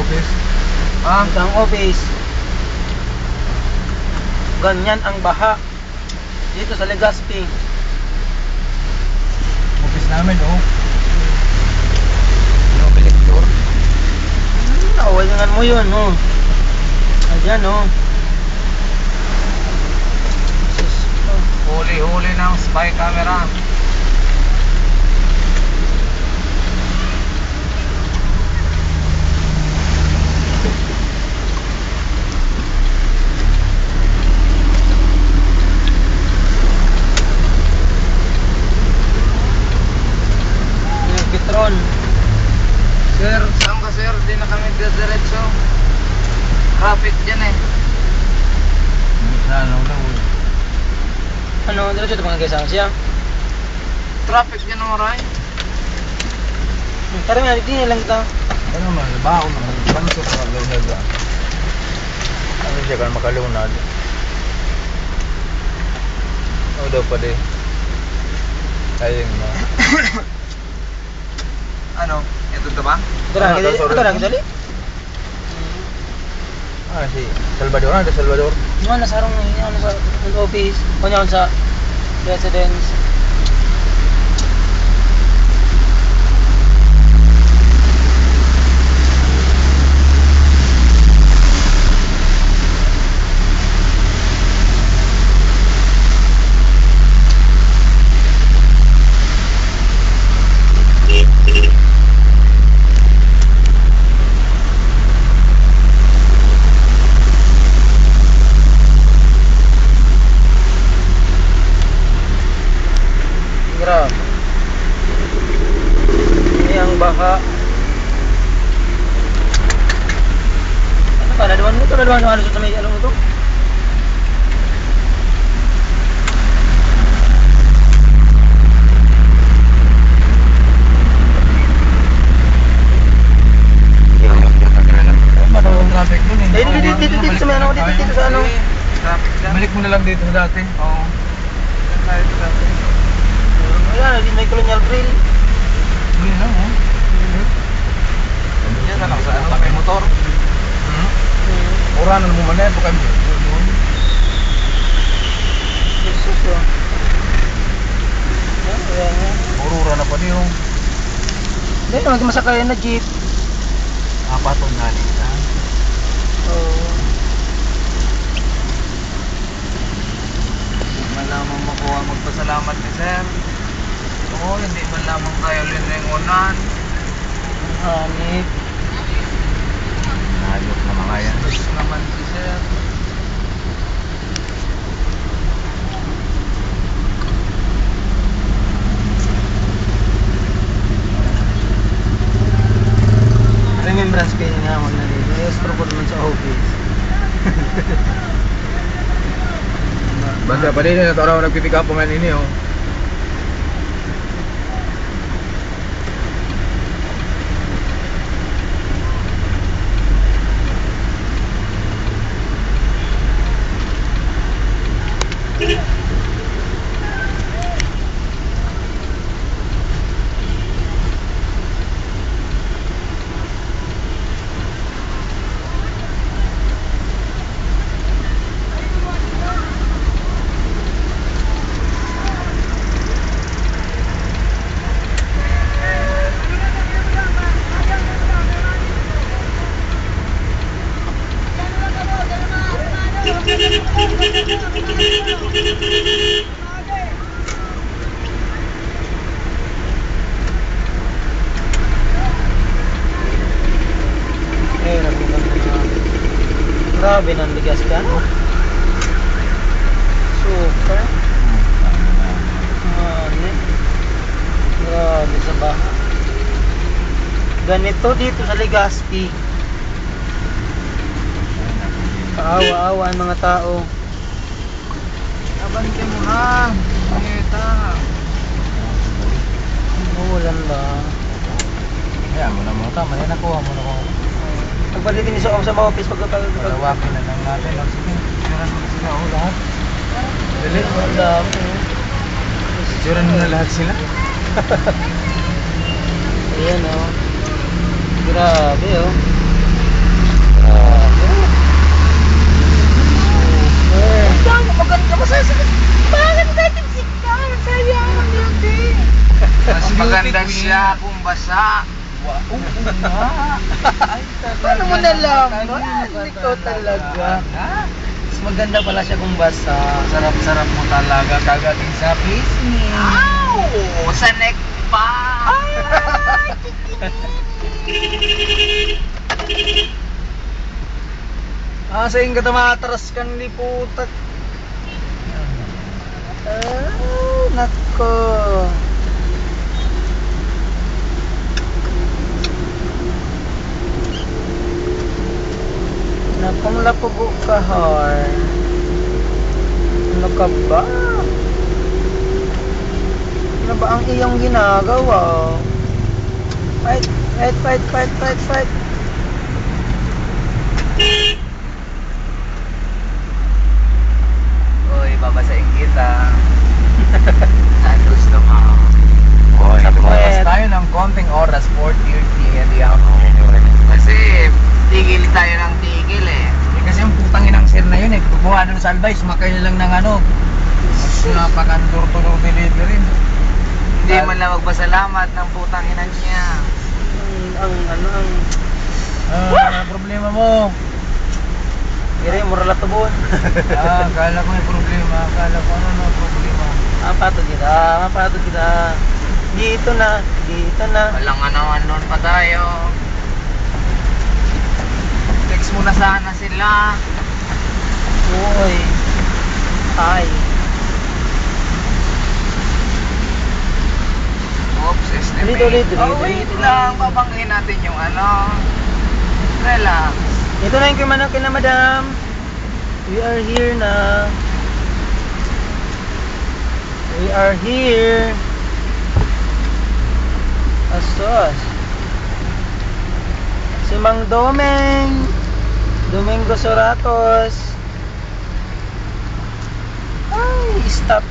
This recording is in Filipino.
office. Dito ang office. Ganyan ang baha dito sa Legazpi. Office namin, oh. No, collector. Nawalangan mo yun, oh. Ayan, oh. Huli-huli ng spy camera. Yung Petron. Sir, saan ka sir? Di na kami diretso. Traffic dyan eh. Ano, diretso ito mga gasang siya. Traffic dyan ang maray. Tara nga, hindi na lang ito. Ano man, baon naman. Paano siya makalunad ba? Ano siya kan makalunad? Ano daw pa di? Sayang na. Ano? Ito ito ba? Ito lang, dali. Ah, si Salvador. Ano ito Salvador? Ano, nasa harong ano sa office. O nyo sa residence. Grabe. Ini ang baha. Ano ka? Lalawan mo ito? Lalawan mo halos sa may ano mo ito? Ang traffic dun eh. Dito sa may ano, dito sa ano. Traffic lang. Balik mo na lang dito sa dati. Oo. Tayo sa dati. Wala na, may colonial grill. Hindi lang, oh. Yan na lang sa ano, may motor. Uranan mo man eh, bukay mo. Jesus, oh. Ayan, ayan. Urura na pa niyo. Dito, magmasakay na jeep. Apatong galing ka. Oo. Man lamang makuha magpasalamat ni Sir. Oo, hindi man lamang tayo liningunan. Hanip. Nalok na mga yan. Gusto naman si Sir. Remembrance pin nga ako na dito. Estro ko naman sa office. Basta pa din na orang nagpipick up man ini oh. Grabe ng bigas ka, no? Super. Grabe sa baha. Ganito dito sa Legazpi. Kaawa-awa ang mga tao. Abante mo na. Pangita. Umulan ba? Kaya mo na mo tama, nakuha mo na ko. Pagbalitin niyo sa office Palawakin na lang natin. Sige, picturean mo na sila o lahat. Dali. Ang dami. Picturean mo na lahat sila. Ayan, oh. Grabe, oh. maganda ka sa bakit natin si Carl? Sayang ang beauty. Mas maganda siya kung basa. Oo nga. Paano mo nalaman? Ikaw talaga. Mas maganda pala siya kung basa. Sarap-sarap mo talaga kagating sa business. Ow! Sa neck pa! Sa yung katamatras kan liputat. Nako. Nakong lapugo ka, har. Ano ka ba? Ano ba ang iyong ginagawa? Fight, fight, fight, fight, fight, fight. Uy, babasahin kita. Santos naman. Uy, lumabas tayo ng konting oras, 4:30 at ako. Kasi tigil tayo ng tigil eh. Kasi yung putang inang sir na yun eh. Gumawa doon sa Albay, sumakay na lang ng ano. Napakandor-tulor delivery. Hindi man lang magpasalamat ng putang ina niya. Ang problema mo. Kira mo rala tubon. Akala ko may problema. Akala ko ano problema. Mapatod kita. Dito na. Wala nga naman doon pa tayo. Text mo na sana sila. Uy. Hi. Oops, estimate. Ulit. Wait lang. Babanghin natin yung ano. Relax. Ito na yung kimanak kina madam. We are here na. We are here. Asos. Si Mang Domingo Soratos. Ay, stop.